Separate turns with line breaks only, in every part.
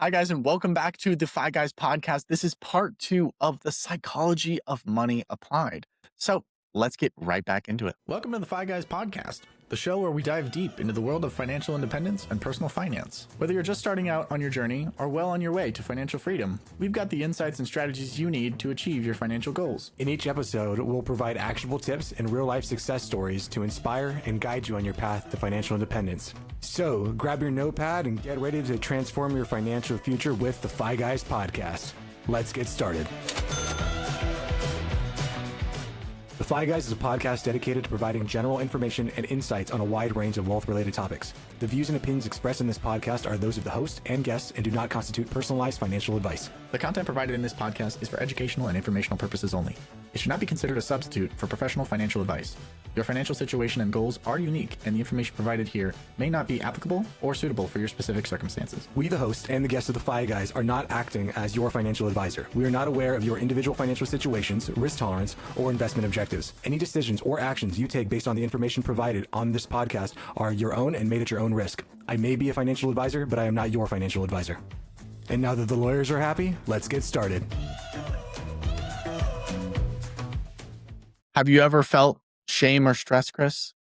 Hi, guys, and welcome back to the Fi Guys podcast. This is part 2 of the psychology of money applied. So let's get right back into it. Welcome to the Fi Guys podcast, the show where we dive deep into the world of financial independence and personal finance. Whether you're just starting out on your journey or well on your way to financial freedom, we've got the insights and strategies you need to achieve your financial goals.
In each episode, we'll provide actionable tips and real-life success stories to inspire and guide you on your path to financial independence. So, grab your notepad and get ready to transform your financial future with the Fi Guys podcast. Let's get started. The Fi Guys is a podcast dedicated to providing general information and insights on a wide range of wealth-related topics. The views and opinions expressed in this podcast are those of the host and guests and do not constitute personalized financial advice.
The content provided in this podcast is for educational and informational purposes only. It should not be considered a substitute for professional financial advice. Your financial situation and goals are unique, and the information provided here may not be applicable or suitable for your specific circumstances.
We, the host and the guests of the Fi Guys, are not acting as your financial advisor. We are not aware of your individual financial situations, risk tolerance, or investment objectives. Any decisions or actions you take based on the information provided on this podcast are your own and made at your own risk. I may be a financial advisor, but I am not your financial advisor. And now that the lawyers are happy, let's get started.
Have you ever felt shame or stress, Chris?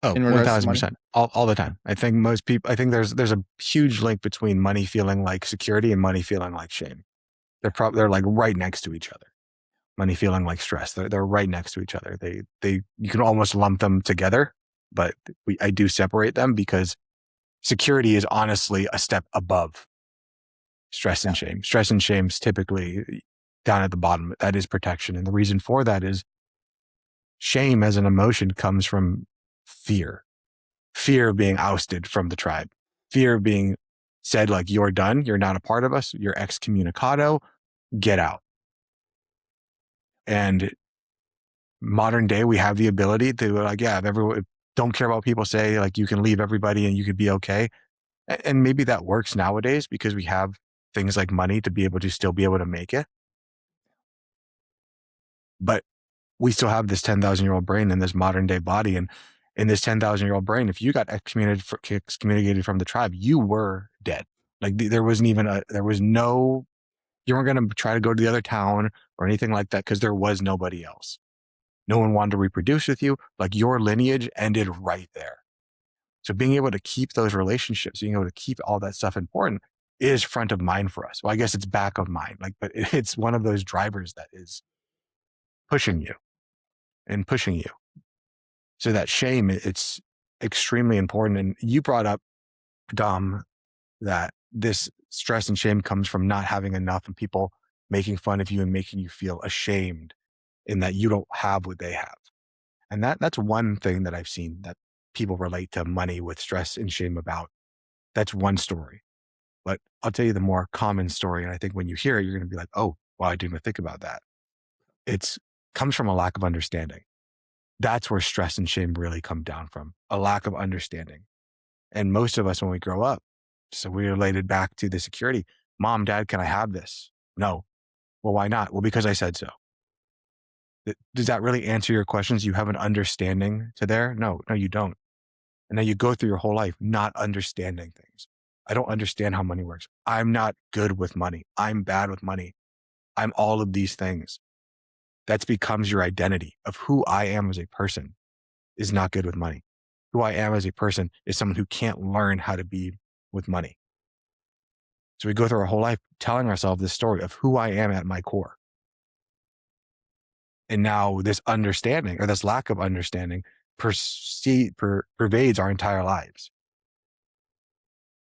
Oh,
in regards to money?
1000%. All the time. I think most people, I think there's a huge link between money feeling like security and money feeling like shame. They're like right next to each other. Money feeling like stress. They're right next to each other. You can almost lump them together, but I do separate them because security is honestly a step above stress and shame. Stress and shame is typically down at the bottom. That is protection. And the reason for that is shame as an emotion comes from fear of being ousted from the tribe, fear of being said like, you're done. You're not a part of us. You're excommunicado. Get out. And modern day, we have the ability to like, yeah, everyone don't care about people say like, you can leave everybody and you could be okay. And maybe that works nowadays because we have things like money to be able to still be able to make it. But we still have this 10,000-year-old brain in this modern day body. And in this 10,000-year-old brain, if you got excommunicated from the tribe, you were dead. Like there was no, you weren't going to try to go to the other town or anything like that because there was nobody else. No one wanted to reproduce with you. Like your lineage ended right there. So being able to keep those relationships, being able to keep all that stuff important is front of mind for us. Well, I guess it's back of mind, but it's one of those drivers that is pushing you. So that shame, it's extremely important. And you brought up, Dom, that this stress and shame comes from not having enough and people making fun of you and making you feel ashamed in that you don't have what they have. And that's one thing that I've seen that people relate to money with stress and shame about. That's one story. But I'll tell you the more common story. And I think when you hear it, you're going to be like, oh, well, I didn't even think about that. It comes from a lack of understanding. That's where stress and shame really come down from, a lack of understanding. And most of us, when we grow up, so we related back to the security. Mom, Dad, can I have this? No. Well, why not? Well, because I said so. Does that really answer your questions? You have an understanding to there? No, you don't. And now you go through your whole life not understanding things. I don't understand how money works. I'm not good with money. I'm bad with money. I'm all of these things. That becomes your identity of who I am as a person is not good with money. Who I am as a person is someone who can't learn how to be with money. So we go through our whole life telling ourselves this story of who I am at my core. And now this understanding or this lack of understanding pervades our entire lives.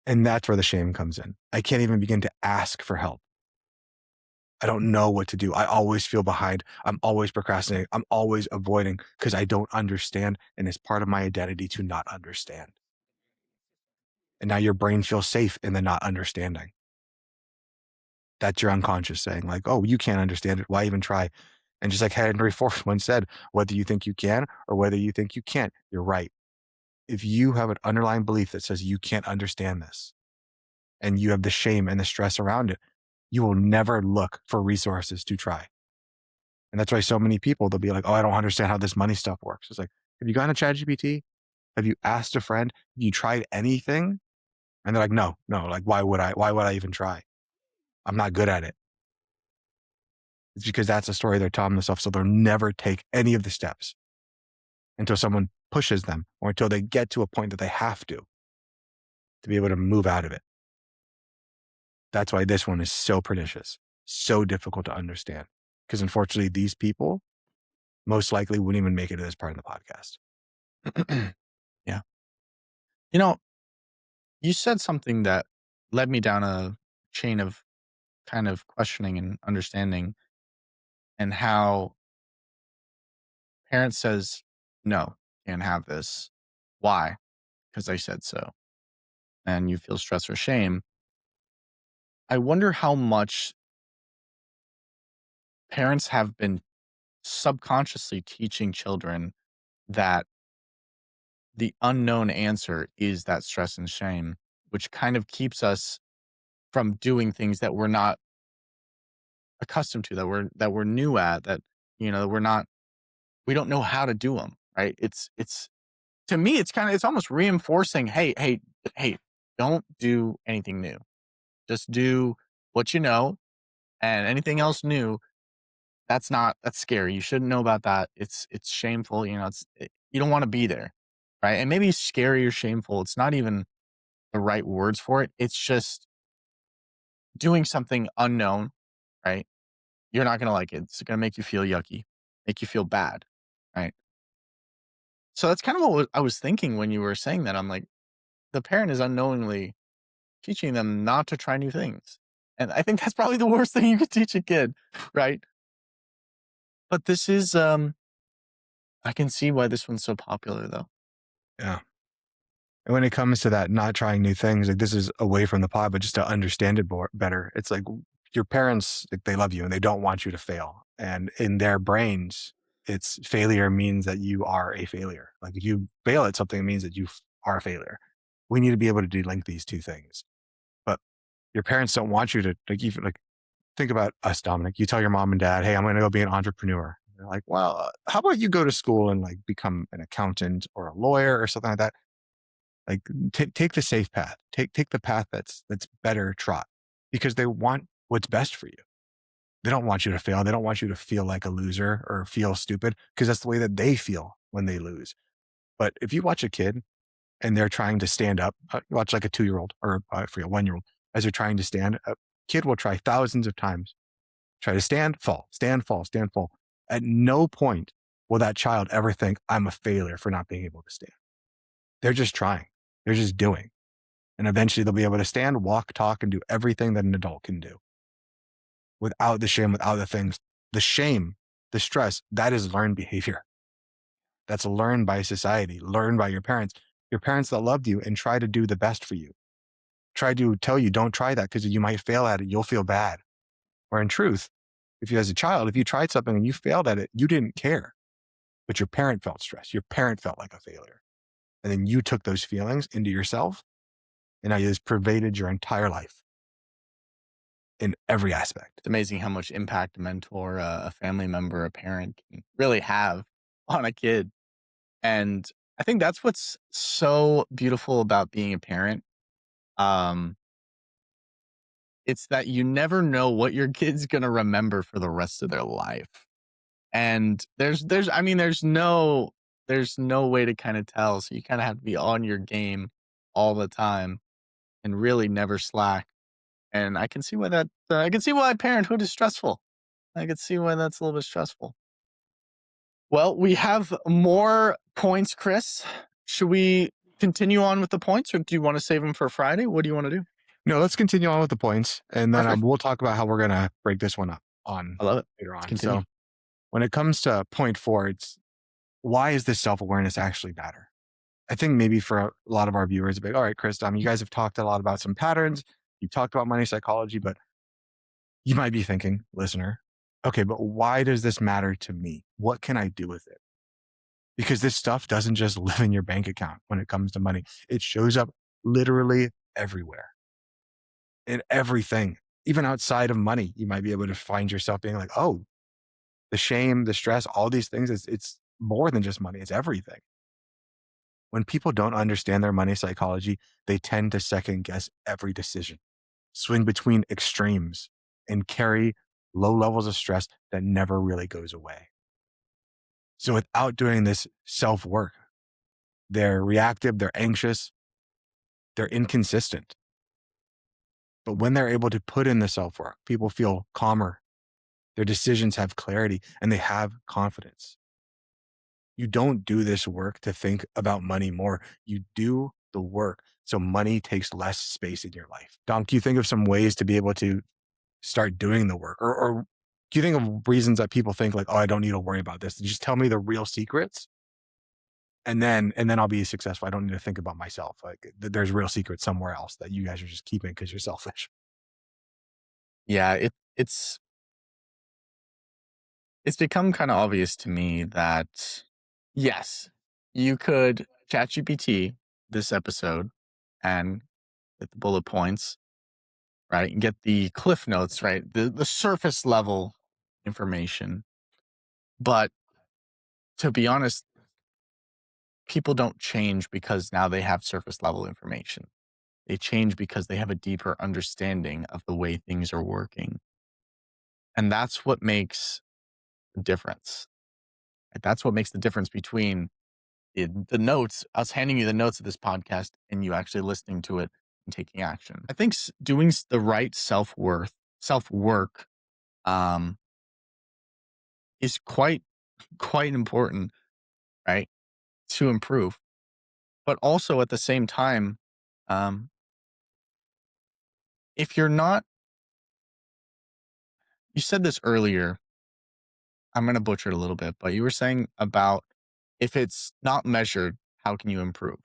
And that's where the shame comes in. I can't even begin to ask for help. I don't know what to do. I always feel behind. I'm always procrastinating. I'm always avoiding because I don't understand. And it's part of my identity to not understand. And now your brain feels safe in the not understanding. That's your unconscious saying like, oh, you can't understand it. Why even try? And just like Henry Ford once said, whether you think you can or whether you think you can't, you're right. If you have an underlying belief that says you can't understand this and you have the shame and the stress around it, you will never look for resources to try. And that's why so many people, they'll be like, oh, I don't understand how this money stuff works. It's like, have you gone to ChatGPT? Have you asked a friend? Have you tried anything? And they're like, no, like, why would I even try? I'm not good at it. It's because that's a story they're telling themselves. So they'll never take any of the steps until someone pushes them or until they get to a point that they have to be able to move out of it. That's why this one is so pernicious, so difficult to understand. Because unfortunately, these people most likely wouldn't even make it to this part of the podcast.
Yeah. You know, you said something that led me down a chain of kind of questioning and understanding, and how parents says, no, can't have this. Why? Because I said so. And you feel stress or shame. I wonder how much parents have been subconsciously teaching children that the unknown answer is that stress and shame, which kind of keeps us from doing things that we're not accustomed to, that we're new at, that, we don't know how to do them. Right. It's to me, it's almost reinforcing, hey, don't do anything new. Just do what you know, and anything else new, that's scary. You shouldn't know about that. It's shameful. You don't want to be there. Right. And maybe scary or shameful, it's not even the right words for it. It's just doing something unknown, right? You're not going to like it. It's going to make you feel yucky, make you feel bad. Right. So that's kind of what I was thinking when you were saying that. I'm like, the parent is unknowingly teaching them not to try new things. And I think that's probably the worst thing you could teach a kid, right? But this is, I can see why this one's so popular, though.
Yeah. And when it comes to that, not trying new things, like this is away from the pod, but just to understand it better, it's like your parents, like, they love you and they don't want you to fail. And in their brains, it's failure means that you are a failure. Like if you fail at something, it means that you are a failure. We need to be able to delink these two things. But your parents don't want you to, like, even like, think about us, Dominic. You tell your mom and dad, hey, I'm going to go be an entrepreneur. They're like, well, how about you go to school and like become an accountant or a lawyer or something like that? Like take the safe path. Take the path that's better trot, because they want what's best for you. They don't want you to fail. They don't want you to feel like a loser or feel stupid, because that's the way that they feel when they lose. But if you watch a kid and they're trying to stand up, watch like a 2-year-old or I forget, 1-year-old, as they're trying to stand, a kid will try thousands of times, try to stand, fall, stand, fall, stand, fall. At no point will that child ever think I'm a failure for not being able to stand. They're just trying. They're just doing. And eventually they'll be able to stand, walk, talk, and do everything that an adult can do without the shame, without the things. The shame, the stress, that is learned behavior. That's learned by society, learned by your parents that loved you and try to do the best for you. Try to tell you, don't try that because you might fail at it. You'll feel bad. Or in truth, if you as a child, if you tried something and you failed at it, you didn't care, but your parent felt stressed. Your parent felt like a failure. And then you took those feelings into yourself, and now it's pervaded your entire life in every aspect.
It's amazing how much impact a mentor, a family member, a parent can really have on a kid. And I think that's what's so beautiful about being a parent. Um, it's that you never know what your kid's going to remember for the rest of their life. And there's no way to kind of tell. So you kind of have to be on your game all the time and really never slack. And I can see why I can see why parenthood is stressful. I can see why that's a little bit stressful. Well, we have more points, Chris. Should we continue on with the points, or do you want to save them for Friday? What do you want to do?
No, let's continue on with the points, and then
Perfect.
we'll talk about how we're going to break this one up on
I love it.
later
Let's
on.
continue.
So when it comes to point 4, it's why is this self-awareness actually matter? I think maybe for a lot of our viewers, like, all right, Chris, you guys have talked a lot about some patterns. You've talked about money psychology, but you might be thinking, listener, okay, but why does this matter to me? What can I do with it? Because this stuff doesn't just live in your bank account when it comes to money. It shows up literally everywhere, in everything. Even outside of money, you might be able to find yourself being like, oh, the shame, the stress, all these things, it's more than just money. It's everything. When people don't understand their money psychology, they tend to second guess every decision, swing between extremes, and carry low levels of stress that never really goes away. So without doing this self-work, they're reactive, they're anxious, they're inconsistent. But when they're able to put in the self-work, people feel calmer, their decisions have clarity, and they have confidence. You don't do this work to think about money more. You do the work so money takes less space in your life. Dom, can you think of some ways to be able to start doing the work? Or do you think of reasons that people think like, oh, I don't need to worry about this? Just tell me the real secrets and then I'll be successful. I don't need to think about myself. Like there's real secrets somewhere else that you guys are just keeping because you're selfish.
Yeah, it's become kind of obvious to me that yes, you could ChatGPT this episode and get the bullet points, right? And get the cliff notes, right? The surface level information. But to be honest, people don't change because now they have surface level information. They change because they have a deeper understanding of the way things are working. And that's what makes the difference. Like, that's what makes the difference between the notes, us handing you the notes of this podcast and you actually listening to it and taking action. I think doing the right self work, um, is quite important, right? To improve, but also at the same time, um, if you're not, you said this earlier, I'm going to butcher it a little bit, but you were saying about if it's not measured, how can you improve?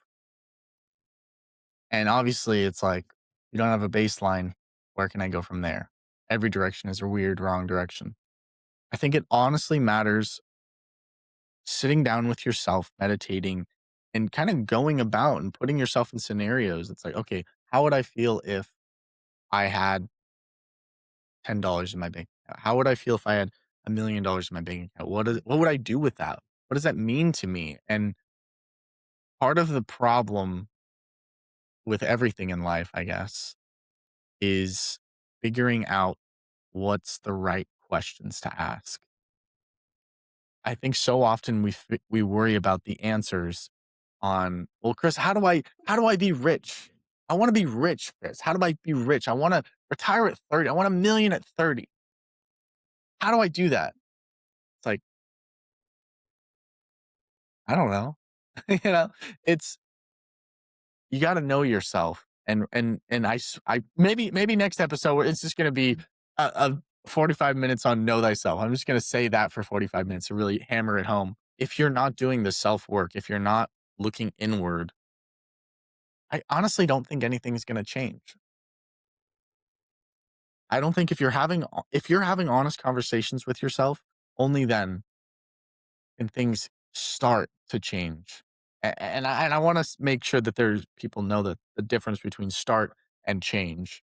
And obviously, it's like you don't have a baseline. Where can I go from there? Every direction is a weird, wrong direction. I think it honestly matters sitting down with yourself, meditating, and kind of going about and putting yourself in scenarios. It's like, okay, how would I feel if I had $10 in my bank account? How would I feel if I had $1 million in my bank account? What would I do with that? What does that mean to me? And part of the problem with everything in life, I guess, is figuring out what's the right questions to ask. I think so often we worry about the answers on, well, Chris, how do I be rich? I want to be rich, Chris. How do I be rich? I want to retire at 30. I want 1 million at 30. How do I do that? It's like, I don't know. you know, it's you got to know yourself. And I maybe next episode it's just going to be a 45 minutes on know thyself. I'm just going to say that for 45 minutes to really hammer it home. If you're not doing the self work, if you're not looking inward, I honestly don't think anything's going to change. I don't think if you're having honest conversations with yourself, only then can things start to change. And I want to make sure that there's people know that the difference between start and change.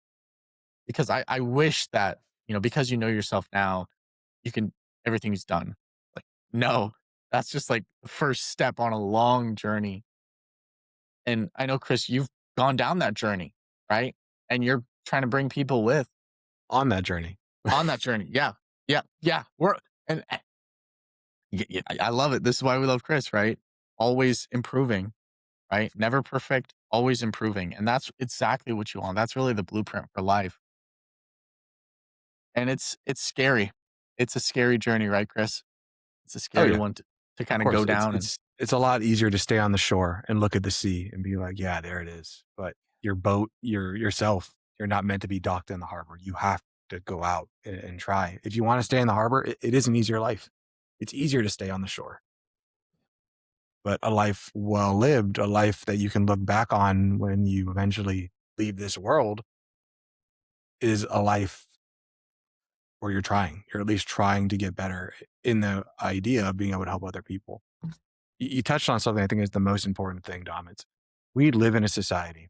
Because I wish that, because you know yourself now, you can everything's done. Like, no, that's just like the first step on a long journey. And I know, Chris, you've gone down that journey, right? And you're trying to bring people with
On that journey.
on that journey. Yeah. Yeah. Yeah. And I love it. This is why we love Chris, right? Always improving, right? Never perfect, always improving. And that's exactly what you want. That's really the blueprint for life. And it's scary. It's a scary journey, right, Chris? It's a
Oh
scary
yeah,
one to
of
kind of
course.
go
It's
down and
it's it's a lot easier to stay on the shore and look at the sea and be like, yeah, there it is. But your boat, yourself, you're not meant to be docked in the harbor. You have to go out and try. If you want to stay in the harbor, it is an easier life. It's easier to stay on the shore. But a life well lived, a life that you can look back on when you eventually leave this world, is a life where you're trying. You're at least trying to get better in the idea of being able to help other people. You touched on something I think is the most important thing, Dom. It's we live in a society,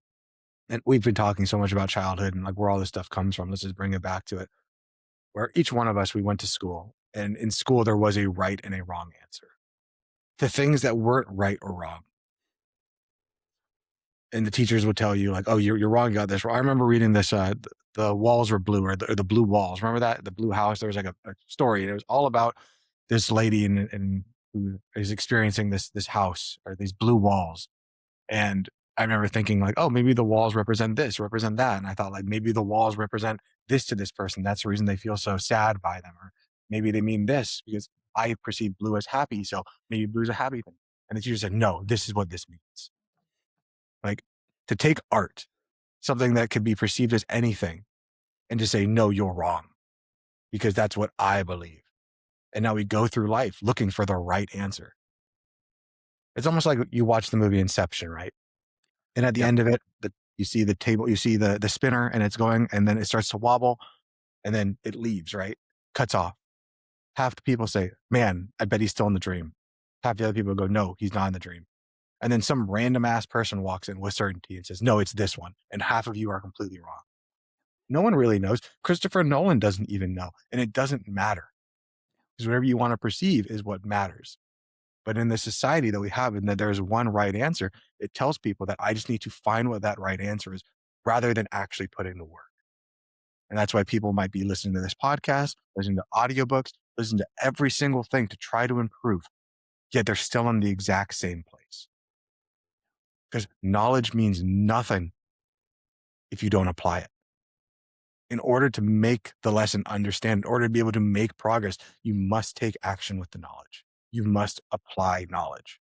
and we've been talking so much about childhood and like where all this stuff comes from. Let's just bring it back to it. Where each one of us, we went to school, and in school there was a right and a wrong answer. The things that weren't right or wrong, and the teachers would tell you like, "Oh, you're wrong. You got this wrong." I remember reading this the walls were blue, or the blue walls. Remember that? The blue house? There was like a story, and it was all about this lady and who is experiencing this house or these blue walls. And I remember thinking like, oh, maybe the walls represent this, represent that. And I thought like maybe the walls represent this to this person. That's the reason they feel so sad by them. Or maybe they mean this because I perceive blue as happy. So maybe blue is a happy thing. And the teacher said, no, this is what this means. Like, to take art, something that could be perceived as anything, and to say, no, you're wrong, because that's what I believe. And now we go through life looking for the right answer. It's almost like you watch the movie Inception, right? And at the
Yep.
end of it, you see the table, you see the spinner, and it's going, and then it starts to wobble, and then it leaves, right? Cuts off. Half the people say, man, I bet he's still in the dream. Half the other people go, no, he's not in the dream. And then some random ass person walks in with certainty and says, no, it's this one. And half of you are completely wrong. No one really knows. Christopher Nolan doesn't even know. And it doesn't matter, because whatever you want to perceive is what matters. But in the society that we have, and that there's one right answer, it tells people that I just need to find what that right answer is rather than actually put in the work. And that's why people might be listening to this podcast, listening to audiobooks, listening to every single thing to try to improve, yet they're still in the exact same place. Because knowledge means nothing if you don't apply it. In order to make the lesson understand, in order to be able to make progress, you must take action with the knowledge. You must apply knowledge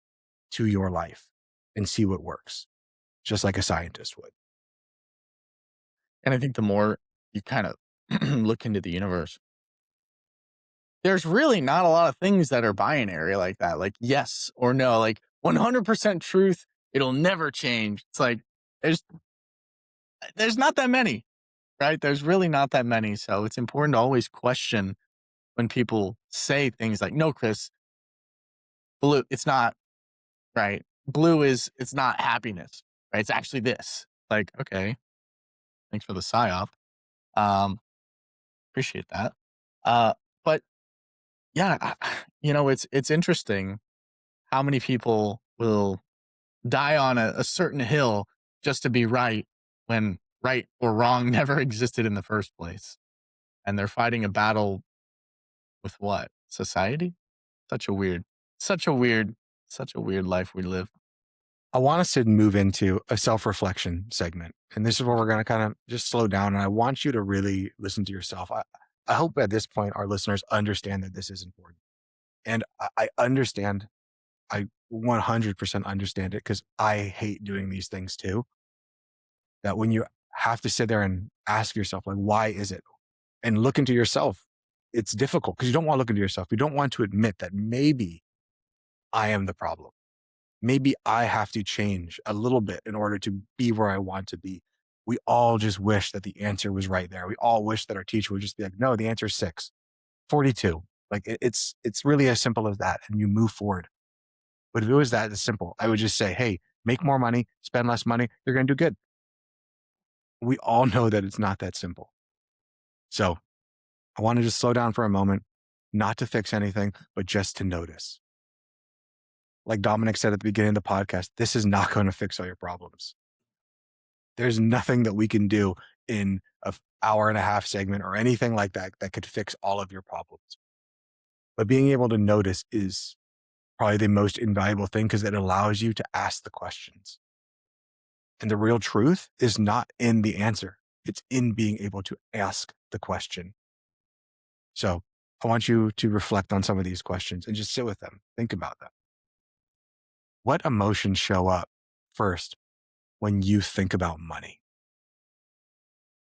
to your life and see what works, just like a scientist would.
And I think the more you kind of look into the universe, there's really not a lot of things that are binary like that, like yes or no, like 100% truth, it'll never change. It's like there's not that many, right? There's really not that many. So it's important to always question when people say things like, no, Chris, blue, it's not right. Blue it's not happiness, right? It's actually this. Like, okay, thanks for the psyop. Um, appreciate that. But yeah, it's interesting how many people will die on a certain hill just to be right when right or wrong never existed in the first place. And they're fighting a battle with what? Society? Such a weird, such a weird, such a weird life we live.
I want us to move into a self-reflection segment. And this is where we're going to kind of just slow down. And I want you to really listen to yourself. I hope at this point our listeners understand that this is important. And I understand, I 100% understand it, because I hate doing these things too. That when you have to sit there and ask yourself, like, why is it? And look into yourself. It's difficult because you don't want to look into yourself. You don't want to admit that maybe I am the problem. Maybe I have to change a little bit in order to be where I want to be. We all just wish that the answer was right there. We all wish that our teacher would just be like, no, the answer is 6, 42. Like it's really as simple as that. And you move forward. But if it was that simple, I would just say, hey, make more money, spend less money, you're going to do good. We all know that it's not that simple. So I want to just slow down for a moment, not to fix anything, but just to notice. Like Dominic said at the beginning of the podcast, this is not going to fix all your problems. There's nothing that we can do in an hour and a half segment or anything like that that could fix all of your problems. But being able to notice is probably the most invaluable thing, because it allows you to ask the questions. And the real truth is not in the answer. It's in being able to ask the question. So I want you to reflect on some of these questions and just sit with them. Think about them. What emotions show up first when you think about money?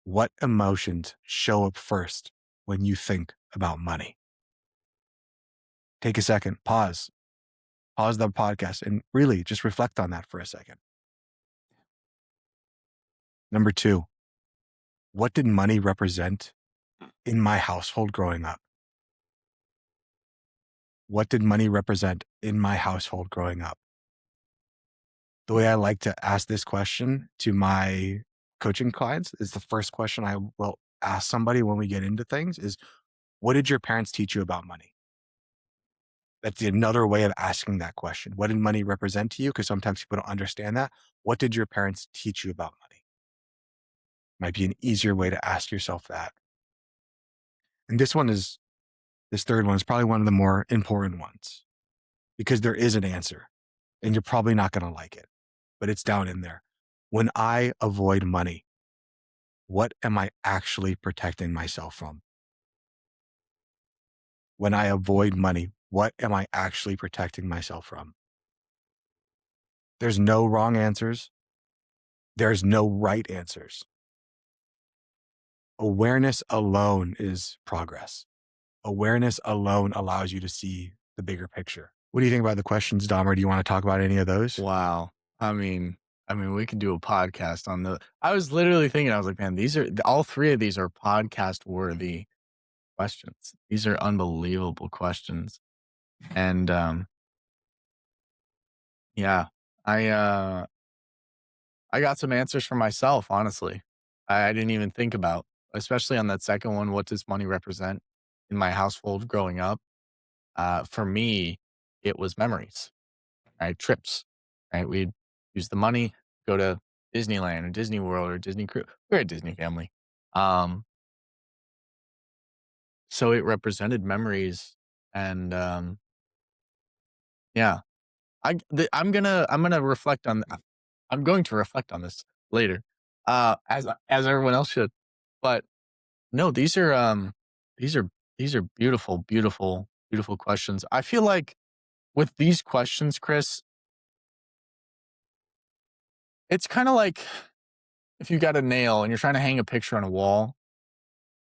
What emotions show up first when you think about money? Take a second, pause the podcast, and really just reflect on that for a second. Number 2, what did money represent in my household growing up? What did money represent in my household growing up? The way I like to ask this question to my coaching clients is the first question I will ask somebody when we get into things is, what did your parents teach you about money? That's another way of asking that question. What did money represent to you? Because sometimes people don't understand that. What did your parents teach you about money? Might be an easier way to ask yourself that. And this third one is probably one of the more important ones because there is an answer and you're probably not going to like it, but it's down in there. When I avoid money, what am I actually protecting myself from? When I avoid money, what am I actually protecting myself from? There's no wrong answers. There's no right answers. Awareness alone is progress. Awareness alone allows you to see the bigger picture. What do you think about the questions, Dom, or do you want to talk about any of those?
Wow. I mean, we could do a podcast on I was literally thinking, I was like, man, all three of these are podcast worthy questions. These are unbelievable questions. And, yeah, I got some answers for myself, honestly. I didn't even think about, especially on that second one. What does money represent in my household growing up? For me, it was memories, right? Trips, right? We'd use the money, go to Disneyland or Disney World or Disney Cruise. We're a Disney family. Um, so it represented memories and, yeah, I'm gonna reflect on, I'm going to reflect on this later, as everyone else should. But no, these are these are beautiful, beautiful, beautiful questions. I feel like with these questions, Chris, it's kind of like if you got a nail and you're trying to hang a picture on a wall,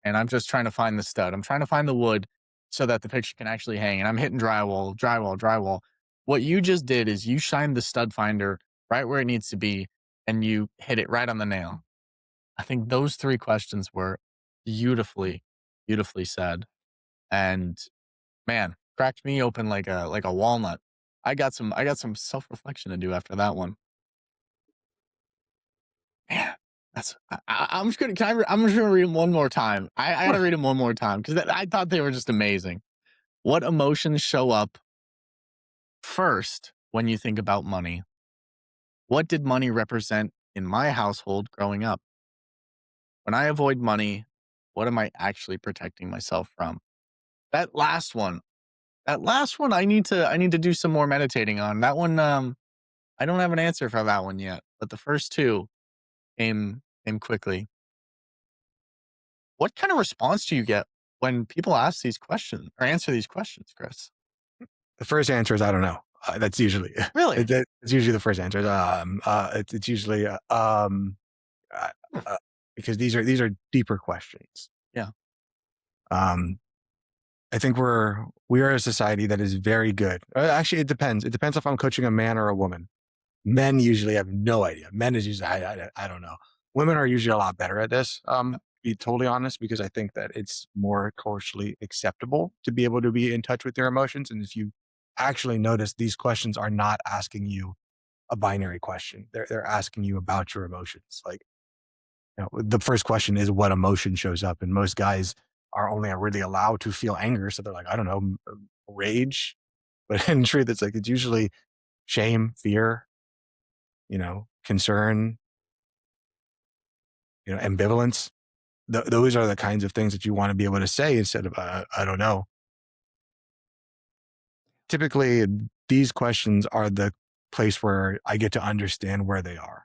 and I'm just trying to find the stud. I'm trying to find the wood so that the picture can actually hang. And I'm hitting drywall, drywall, drywall. What you just did is you shined the stud finder right where it needs to be, and you hit it right on the nail. I think those three questions were beautifully, beautifully said. And man, cracked me open like a walnut. I got some self-reflection to do after that one. Man, I'm just gonna I'm just gonna read them one more time. I gotta read them one more time because I thought they were just amazing. What emotions show up first when you think about money? What did money represent in my household growing up? When I avoid money, what am I actually protecting myself from? That last one, I need to do some more meditating on. That one, I don't have an answer for that one yet, but the first two came quickly. What kind of response do you get when people ask these questions or answer these questions, Chris?
The first answer is I don't know. That's usually
Really?
it's usually the first answer. It's usually uh,
Hmm.
because these are deeper questions.
Yeah.
Um, I think we are a society that is very good. Actually, it depends. It depends if I'm coaching a man or a woman. Men usually have no idea. Men is usually I don't know. Women are usually a lot better at this. To be totally honest, because I think that it's more culturally acceptable to be able to be in touch with your emotions. And if you actually notice, these questions are not asking you a binary question. They're asking you about your emotions. Like, you know, the first question is what emotion shows up, and most guys are only really allowed to feel anger. So they're like, I don't know, rage. But in truth, it's usually shame, fear, concern, ambivalence. Those are the kinds of things that you want to be able to say instead of, I don't know. Typically, these questions are the place where I get to understand where they are.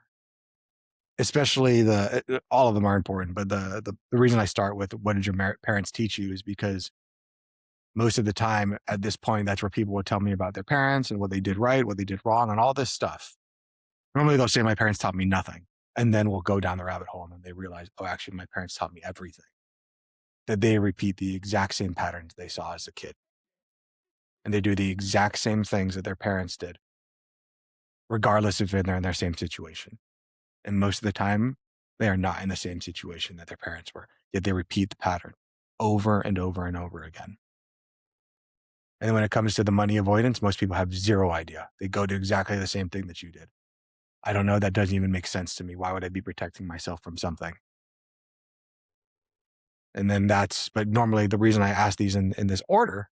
Especially all of them are important, but the reason I start with what did your parents teach you is because most of the time at this point, that's where people would tell me about their parents and what they did right, what they did wrong, and all this stuff. Normally they'll say my parents taught me nothing. And then we'll go down the rabbit hole and then they realize, oh, actually my parents taught me everything. That they repeat the exact same patterns they saw as a kid. And they do the exact same things that their parents did, regardless if they're in their same situation. And most of the time, they are not in the same situation that their parents were, yet they repeat the pattern over and over and over again. And when it comes to the money avoidance, most people have zero idea. They go to exactly the same thing that you did. I don't know. That doesn't even make sense to me. Why would I be protecting myself from something? And then but normally the reason I ask these in this order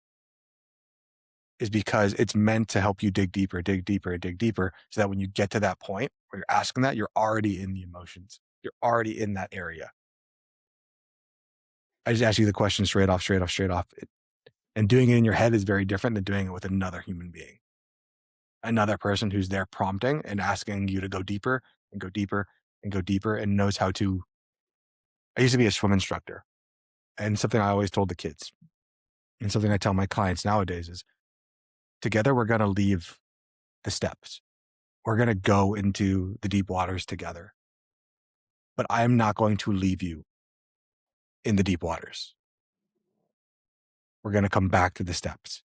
is because it's meant to help you dig deeper, dig deeper, dig deeper. So that when you get to that point where you're asking that, you're already in the emotions. You're already in that area. I just ask you the question straight off. And doing it in your head is very different than doing it with another human being, another person who's there prompting and asking you to go deeper and go deeper and go deeper and knows how to. I used to be a swim instructor, and something I always told the kids and something I tell my clients nowadays is together we're going to leave the steps. We're going to go into the deep waters together, but I'm not going to leave you in the deep waters. We're going to come back to the steps.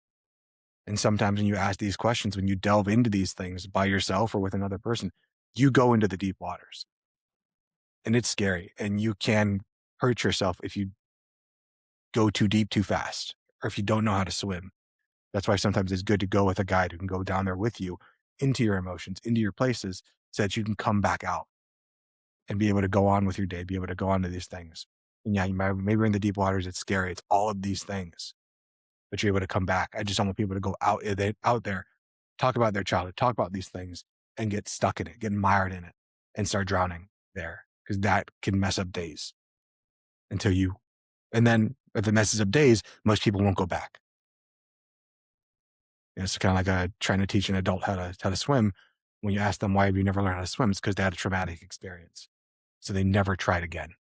And sometimes when you ask these questions, when you delve into these things by yourself or with another person, you go into the deep waters. And it's scary. And you can hurt yourself if you go too deep too fast, or if you don't know how to swim. That's why sometimes it's good to go with a guide who can go down there with you into your emotions, into your places, so that you can come back out and be able to go on with your day, be able to go on to these things. And yeah, you might, maybe in the deep waters, it's scary. It's all of these things, but you're able to come back. I just don't want people to go out there, talk about their childhood, talk about these things and get stuck in it, get mired in it and start drowning there, because that can mess up days and then if it messes up days, most people won't go back. It's kind of like trying to teach an adult how to swim. When you ask them, why have you never learned how to swim? It's because they had a traumatic experience. So they never tried again.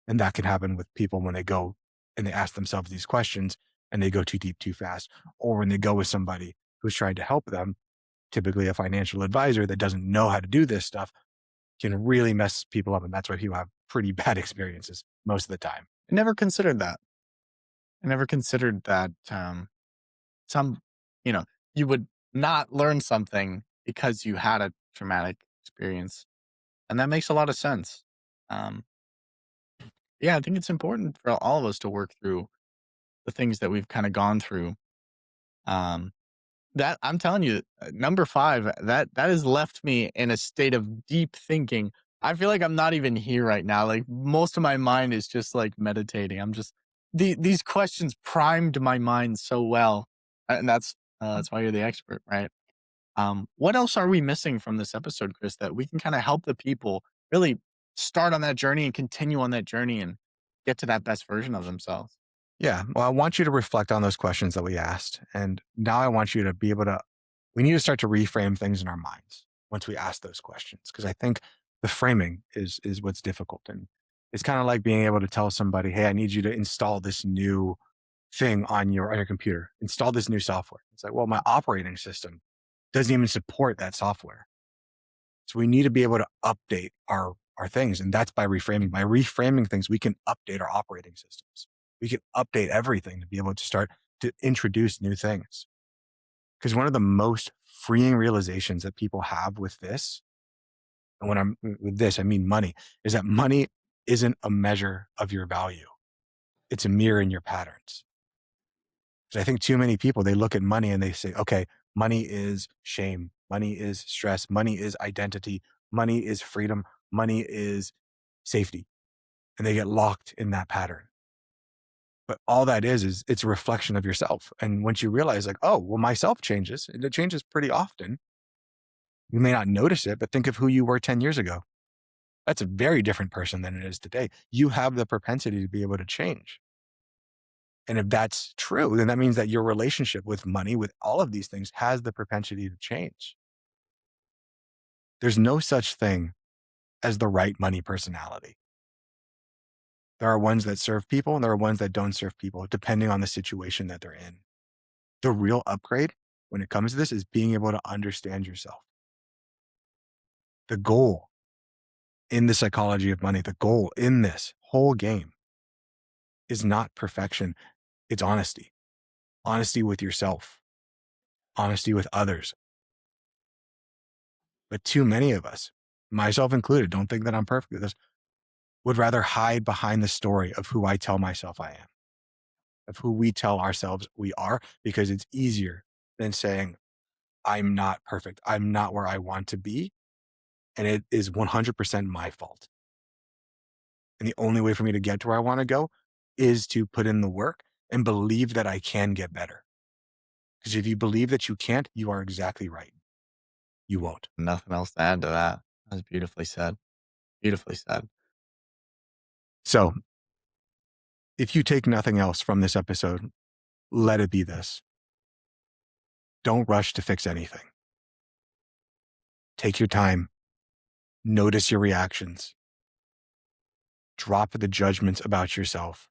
And that can happen with people when they go and they ask themselves these questions and they go too deep, too fast. Or when they go with somebody who's trying to help them, typically a financial advisor that doesn't know how to do this stuff, can really mess people up. And that's why people have pretty bad experiences most of the time.
I never considered that. Some, you would not learn something because you had a traumatic experience. And that makes a lot of sense. Yeah, I think it's important for all of us to work through the things that we've kind of gone through. Um, that I'm telling you, number 5, that has left me in a state of deep thinking. I feel like I'm not even here right now. Like most of my mind is just like meditating. I'm just these questions primed my mind so well, and that's why you're the expert, right? What else are we missing from this episode, Chris, that we can kind of help the people really start on that journey and continue on that journey and get to that best version of themselves?
Yeah. Well, I want you to reflect on those questions that we asked. And now I want you to be able to, we need to start to reframe things in our minds once we ask those questions. Because I think the framing is what's difficult. And it's kind of like being able to tell somebody, hey, I need you to install this new thing on your computer, install this new software. It's like, well, my operating system doesn't even support that software. So we need to be able to update our things. And that's by reframing. By reframing things, we can update our operating systems. We can update everything to be able to start to introduce new things. Because one of the most freeing realizations that people have with this, and when I'm with this, I mean money, is that money isn't a measure of your value. It's a mirror in your patterns. Because I think too many people, they look at money and they say, okay, money is shame. Money is stress. Money is identity. Money is freedom. Money is safety. And they get locked in that pattern. But all that is it's a reflection of yourself. And once you realize like, oh, well, myself changes, and it changes pretty often. You may not notice it, but think of who you were 10 years ago. That's a very different person than it is today. You have the propensity to be able to change. And if that's true, then that means that your relationship with money, with all of these things, has the propensity to change. There's no such thing as the right money personality. There are ones that serve people and there are ones that don't serve people, depending on the situation that they're in. The real upgrade when it comes to this is being able to understand yourself. The goal in the psychology of money, the goal in this whole game is not perfection. It's honesty. Honesty with yourself. Honesty with others. But too many of us, myself included, don't think that I'm perfect at this, would rather hide behind the story of who I tell myself I am, of who we tell ourselves we are, because it's easier than saying, I'm not perfect. I'm not where I want to be. And it is 100% my fault. And the only way for me to get to where I want to go is to put in the work and believe that I can get better. Because if you believe that you can't, you are exactly right. You won't.
Nothing else to add to that. That was beautifully said. Beautifully said.
So if you take nothing else from this episode, let it be this. Don't rush to fix anything. Take your time. Notice your reactions. Drop the judgments about yourself.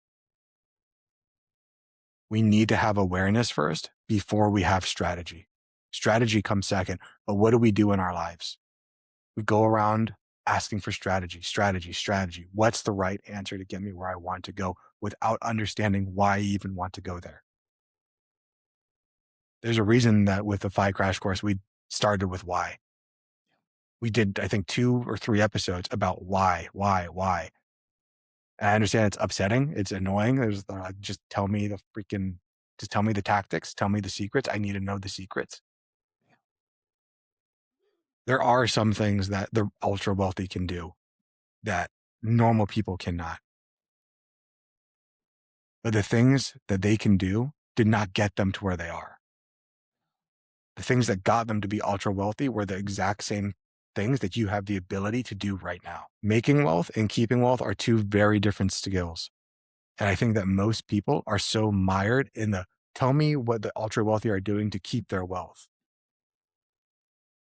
We need to have awareness first before we have strategy. Strategy comes second, but what do we do in our lives? We go around asking for strategy. What's the right answer to get me where I want to go without understanding why I even want to go there? There's a reason that with the FI Crash Course, we started with why. We did, I think, 2 or 3 episodes about why. And I understand it's upsetting. It's annoying. Just tell me the tactics. Tell me the secrets. I need to know the secrets. There are some things that the ultra wealthy can do that normal people cannot. But the things that they can do did not get them to where they are. The things that got them to be ultra wealthy were the exact same things that you have the ability to do right now. Making wealth and keeping wealth are 2 very different skills. And I think that most people are so mired in the tell me what the ultra wealthy are doing to keep their wealth,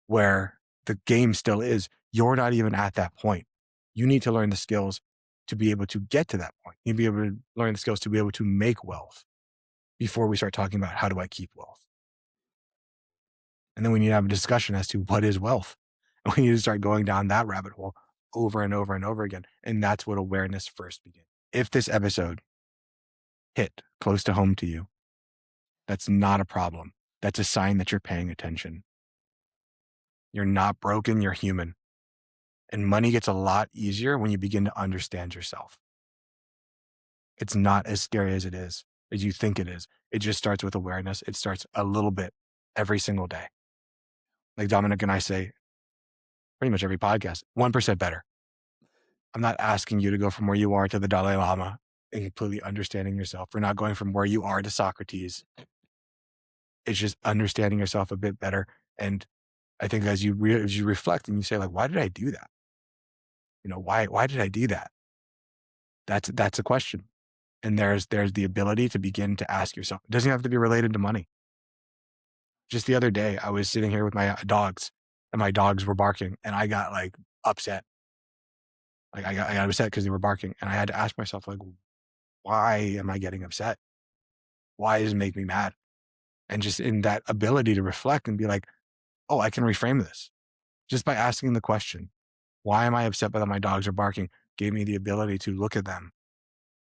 where the game still is, you're not even at that point. You need to learn the skills to be able to get to that point. You need to be able to learn the skills to be able to make wealth before we start talking about how do I keep wealth. And then we need to have a discussion as to what is wealth. And we need to start going down that rabbit hole over and over and over again. And that's what awareness first begins. If this episode hit close to home to you, that's not a problem. That's a sign that you're paying attention. You're not broken, you're human. And money gets a lot easier when you begin to understand yourself. It's not as scary as it is, as you think it is. It just starts with awareness. It starts a little bit every single day. Like Dominic and I say, pretty much every podcast, 1% better. I'm not asking you to go from where you are to the Dalai Lama and completely understanding yourself. We're not going from where you are to Socrates. It's just understanding yourself a bit better. And I think as you reflect and you say, like, why did I do that? Why did I do that? That's a question. And there's the ability to begin to ask yourself. It doesn't have to be related to money. Just the other day, I was sitting here with my dogs and my dogs were barking and I got like upset. Like I got upset because they were barking and I had to ask myself, like, why am I getting upset? Why does it make me mad? And just in that ability to reflect and be like, oh, I can reframe this just by asking the question, why am I upset that my dogs are barking? Gave me the ability to look at them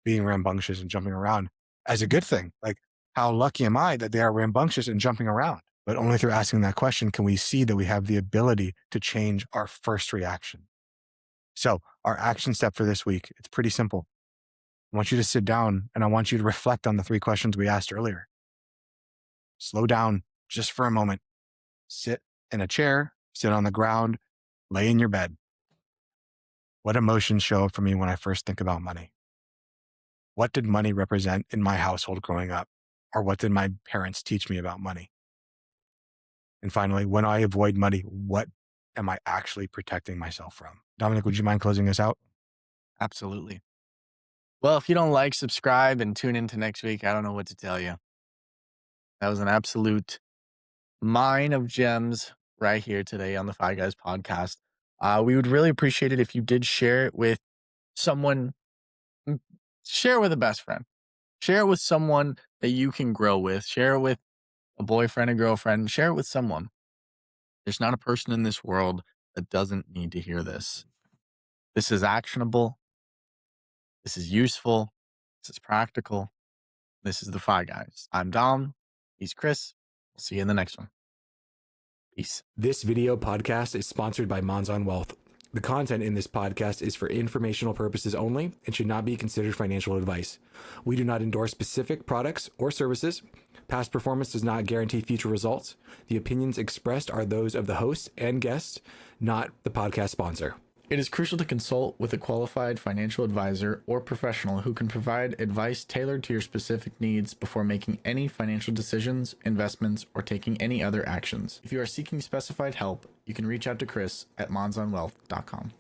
being rambunctious and jumping around as a good thing. Like, how lucky am I that they are rambunctious and jumping around? But only through asking that question can we see that we have the ability to change our first reaction. So our action step for this week, it's pretty simple. I want you to sit down and I want you to reflect on the 3 questions we asked earlier. Slow down just for a moment. Sit in a chair, sit on the ground, lay in your bed. What emotions show up for me when I first think about money? What did money represent in my household growing up? Or what did my parents teach me about money? And finally, when I avoid money, what am I actually protecting myself from? Dominic, would you mind closing us out?
Absolutely. Well, if you don't like, subscribe and tune into next week. I don't know what to tell you. That was an absolute mine of gems right here today on the FI Guys podcast. We would really appreciate it if you did share it with someone. Share it with a best friend. Share it with someone that you can grow with. Share it with a boyfriend, a girlfriend. Share it with someone. There's not a person in this world that doesn't need to hear this. This is actionable. This is useful. This is practical. This is the FI Guys. I'm Dom. He's Chris. We'll see you in the next one. Peace.
This video podcast is sponsored by Monzon Wealth. The content in this podcast is for informational purposes only and should not be considered financial advice. We do not endorse specific products or services. Past performance does not guarantee future results. The opinions expressed are those of the host and guests, not the podcast sponsor.
It is crucial to consult with a qualified financial advisor or professional who can provide advice tailored to your specific needs before making any financial decisions, investments, or taking any other actions. If you are seeking specified help, you can reach out to Chris at monzonwealth.com.